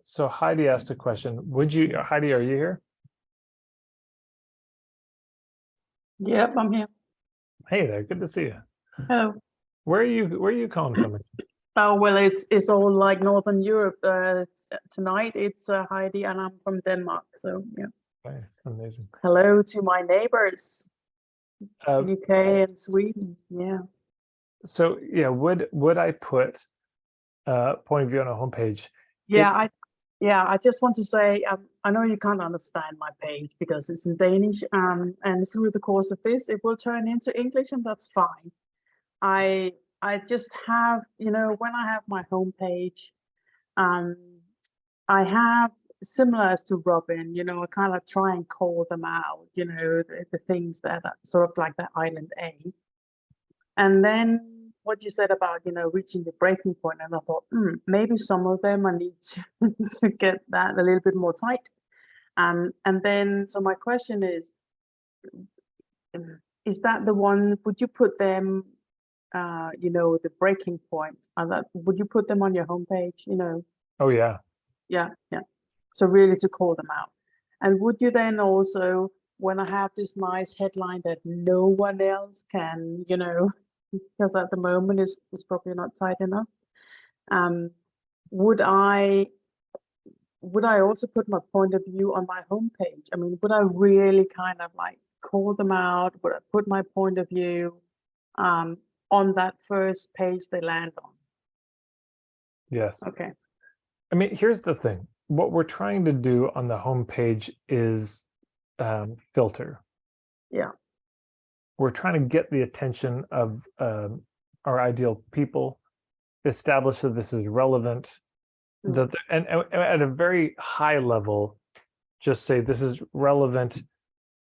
So Heidi asked a question. Heidi, are you here? Yep, I'm here. Hey there, good to see you. Hello. Where are you calling from? Oh, well, it's all like Northern Europe. Tonight it's Heidi, and I'm from Denmark. So yeah. Okay, amazing. Hello to my neighbors, Uh, UK and Sweden. Yeah. so yeah, would I put point of view on a homepage? I just want to say I know you can't understand my page because it's in Danish, and through the course of this, it will turn into English, and that's fine. I just have, when I have my homepage, um, I have similar as to Robin, I kind of try and call them out, the things that are sort of like the island A. And then what you said about, reaching the breaking point, and I thought, maybe some of them I need to get that a little bit more tight. And then, so my question is that the one, would you put them, the breaking point, would you put them on your homepage, Oh yeah. Yeah. So really to call them out. And would you then also, when I have this nice headline that no one else can, because at the moment is probably not tight enough. Would I also put my point of view on my homepage? I mean, would I really kind of like call them out? Would I put my point of view on that first page they land on? Yes. Okay. I mean, here's the thing. What we're trying to do on the homepage is filter. Yeah. We're trying to get the attention of our ideal people, establish that this is relevant, and at a very high level, just say this is relevant,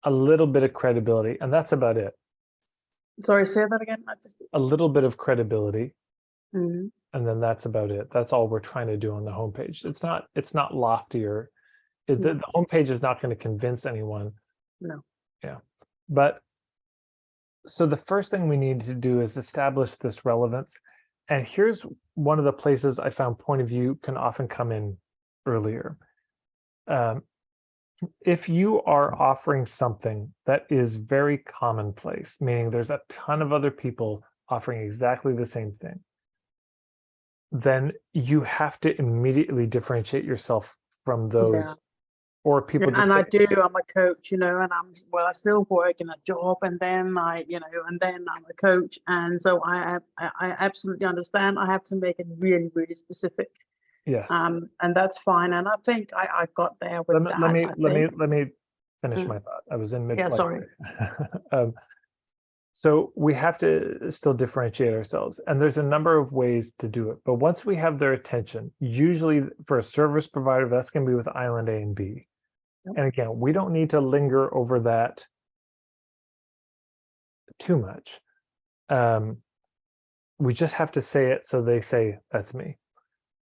a little bit of credibility, and that's about it. Sorry, say that again. A little bit of credibility, Mhm. and then that's about it. That's all we're trying to do on the homepage. It's not loftier. The homepage is not going to convince anyone. No. Yeah. But so the first thing we need to do is establish this relevance. And here's one of the places I found point of view can often come in earlier. If you are offering something that is very commonplace, meaning there's a ton of other people offering exactly the same thing, then you have to immediately differentiate yourself from those, or people just and say, I do, I'm a coach, and I still work in a job, and then and then I'm a coach. And so I absolutely understand. I have to make it really, really specific. yes. And that's fine. And I think I got there with that. Let me finish my thought. I was in mid. Yeah, sorry. So we have to still differentiate ourselves, and there's a number of ways to do it. But once we have their attention, usually for a service provider, that's going to be with island A and B. Yep. And again, we don't need to linger over that too much. We just have to say it so they say, that's me.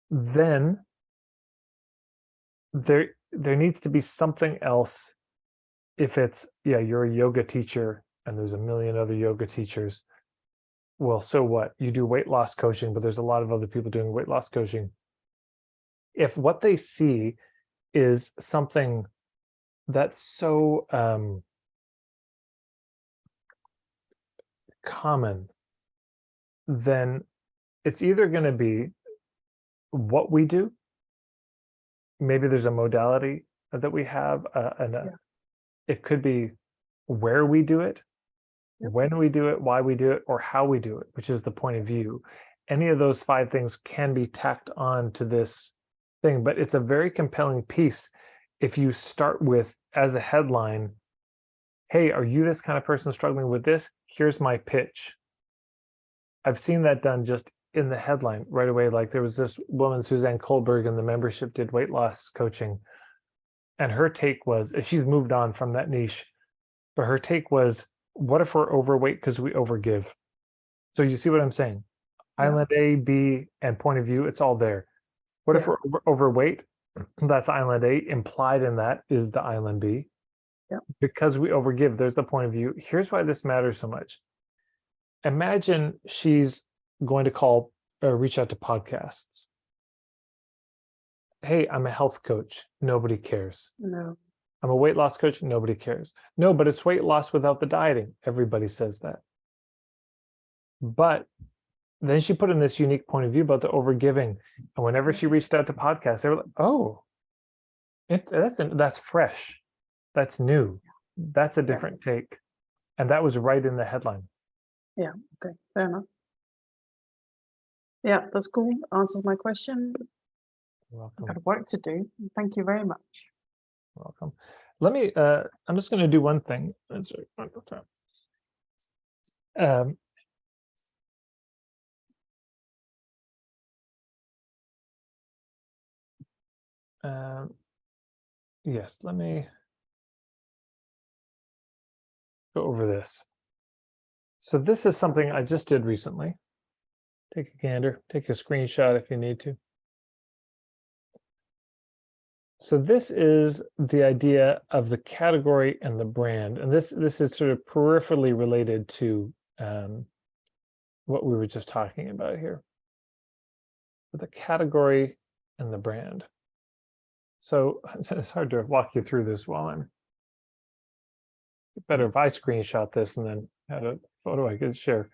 Then there needs to be something else. If it's, you're a yoga teacher and there's a million other yoga teachers, well, so what? You do weight loss coaching, but there's a lot of other people doing weight loss coaching. If what they see is something that's so common, then it's either going to be what we do. Maybe there's a modality that we have, it could be where we do it, when we do it, why we do it, or how we do it, which is the point of view. Any of those 5 things can be tacked on to this thing, but it's a very compelling piece if you start with, as a headline, hey, are you this kind of person struggling with this? Here's my pitch. I've seen that done just in the headline right away. Like there was this woman, Suzanne Kohlberg, in the membership did weight loss coaching. And her take was, she's moved on from that niche, but her take was, what if we're overweight because we overgive? So you see what I'm saying? Island A, B, and point of view, it's all there. What if we're overweight? That's island A. Implied in that is the island B. Because we overgive, there's the point of view. Here's why this matters so much. Imagine she's going to reach out to podcasts. hey, I'm a health coach. Nobody cares. No. I'm a weight loss coach. Nobody cares. No, but it's weight loss without the dieting. Everybody says that. But then she put in this unique point of view about the overgiving. And whenever she reached out to podcasts, they were like, oh, that's fresh. That's new. That's a different take. And that was right in the headline. Yeah, okay, fair enough. Yeah, that's cool. Answers my question. You're I've welcome. got work to do. Thank you very much. You're welcome. Let me, I'm just going to do one thing. Yes, let me go over this. So this is something I just did recently. Take a gander, take a screenshot if you need to. So this is the idea of the category and the brand. And this is sort of peripherally related to what we were just talking about here. The category and the brand. So it's hard to walk you through this while I'm better if I screenshot this and then had a photo I could share.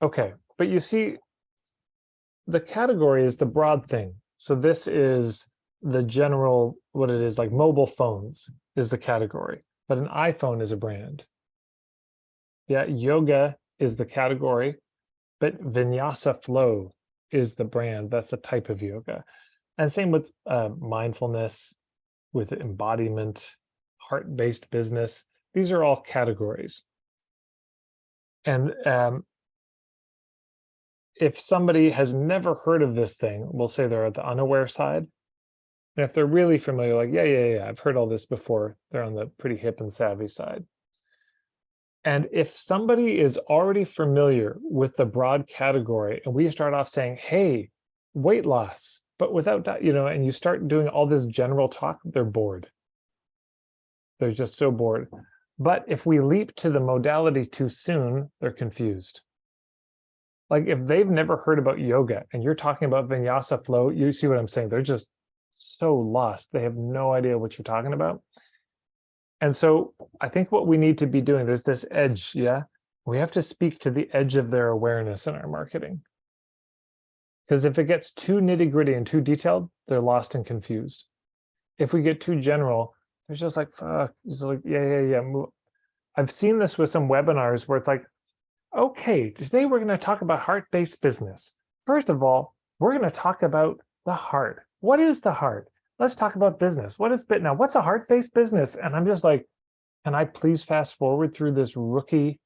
Okay, but you see, the category is the broad thing. So this is the general, what it is, like mobile phones is the category, but an iPhone is a brand. Yeah, yoga is the category, but Vinyasa Flow is the brand. That's a type of yoga. And same with mindfulness, with embodiment, heart-based business. These are all categories. And if somebody has never heard of this thing, we'll say they're at the unaware side. And if they're really familiar, like, yeah, I've heard all this before, they're on the pretty hip and savvy side. And if somebody is already familiar with the broad category and we start off saying, hey, weight loss, but without that, and you start doing all this general talk, they're bored. They're just so bored. But if we leap to the modality too soon, they're confused. Like if they've never heard about yoga and you're talking about Vinyasa Flow, you see what I'm saying? They're just so lost. They have no idea what you're talking about. And so I think what we need to be doing, there's this edge, yeah? We have to speak to the edge of their awareness in our marketing. Because if it gets too nitty-gritty and too detailed, they're lost and confused. If we get too general, they're just like, fuck, it's like, yeah. I've seen this with some webinars where it's like, okay, today we're going to talk about heart-based business. First of all, we're going to talk about the heart. What is the heart? Let's talk about business. What is now? What's a heart-based business? And I'm just like, can I please fast forward through this rookie,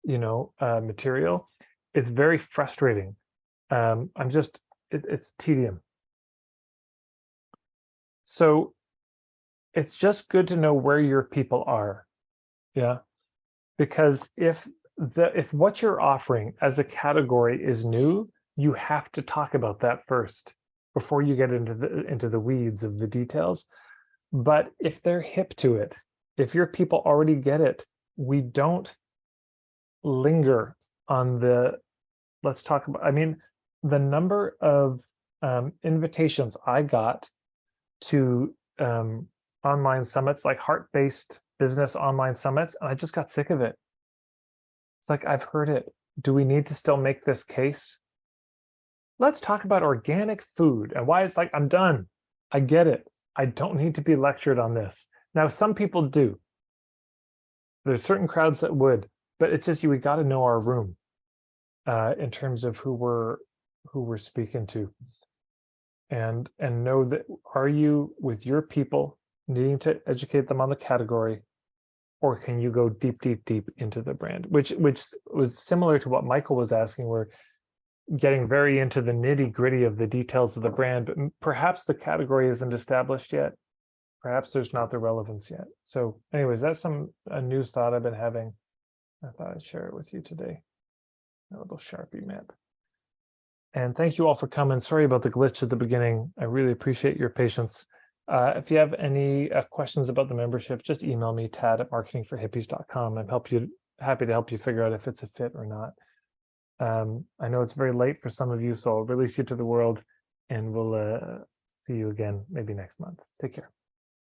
material? It's very frustrating. It's tedium. So it's just good to know where your people are. Yeah. Because if what you're offering as a category is new, you have to talk about that first before you get into the weeds of the details. But if they're hip to it, if your people already get it, we don't linger on let's talk about, the number of invitations I got to online summits, like heart-based business online summits, and I just got sick of it. It's like, I've heard it. Do we need to still make this case? Let's talk about organic food and why it's like, I'm done. I get it. I don't need to be lectured on this. Now, some people do. There's certain crowds that would, but it's just, we got to know our room in terms of who we're speaking to. And know that, are you with your people needing to educate them on the category, or can you go deep into the brand, which was similar to what Michael was asking. We're getting very into the nitty-gritty of the details of the brand, but perhaps the category isn't established yet. Perhaps there's not the relevance yet. So anyways, that's a new thought I've been having. I thought I'd share it with you today. A little Sharpie map. And thank you all for coming. Sorry about the glitch at the beginning. I really appreciate your patience. If you have any questions about the membership, just email me, tad@marketingforhippies.com. I'm happy to help you figure out if it's a fit or not. I know it's very late for some of you, so I'll release you to the world. and we'll see you again maybe next month. Take care.